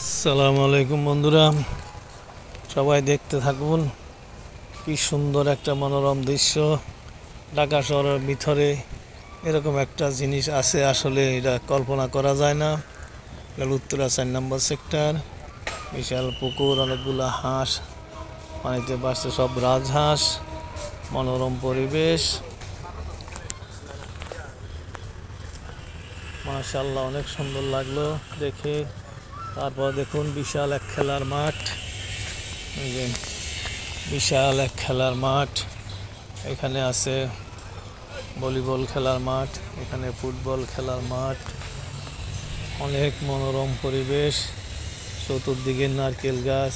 আসসালামু আলাইকুম বন্ধুরা, সবাই দেখতে থাকুন। কি সুন্দর একটা মনোরম দৃশ্য। ঢাকা শহরের ভিতরে এরকম একটা জিনিস আছে, আসলে এটা কল্পনা করা যায় না। এটা উত্তরা 4 নম্বর সেক্টর। বিশাল পুকুর, অনেকগুলো হাঁস পানিতে ভাসছে, সব রাজহাঁস। মনোরম পরিবেশ, মাশাআল্লাহ, অনেক সুন্দর লাগলো দেখে। তারপর দেখুন বিশাল এক খেলার মাঠ। এই যে বিশাল এক খেলার মাঠ, এখানে আছে ভলিবল খেলার মাঠ, এখানে ফুটবল খেলার মাঠ। অনেক মনোরম পরিবেশ, চতুর্দিকে নারকেল গাছ,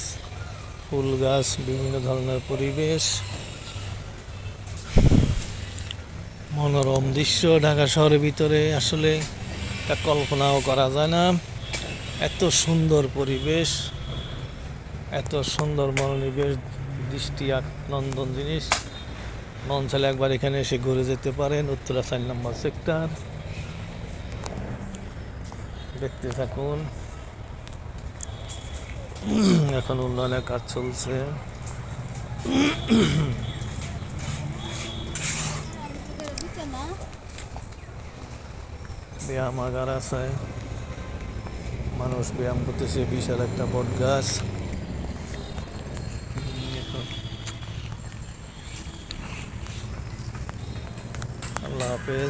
ফুল গাছ, বিভিন্ন ধরনের পরিবেশ। মনোরম দৃশ্য। ঢাকা শহরের ভিতরে আসলে তা কল্পনাও করা যায় না। এত সুন্দর পরিবেশ, এত সুন্দর মনোনিবেশ, দৃষ্টি নন্দন জিনিস। মন চাইলে একবার এখানে এসে ঘুরে যেতে পারেন। উত্তরা 4 নম্বর সেক্টর, দেখতে থাকুন। এখন উন্নয়নের কাজ চলছে। ব্যায়ামাগার আছে, মানুষ ব্যায়াম করতেছে। বিশাল একটা বট গাছ। আল্লাহ হাফেজ।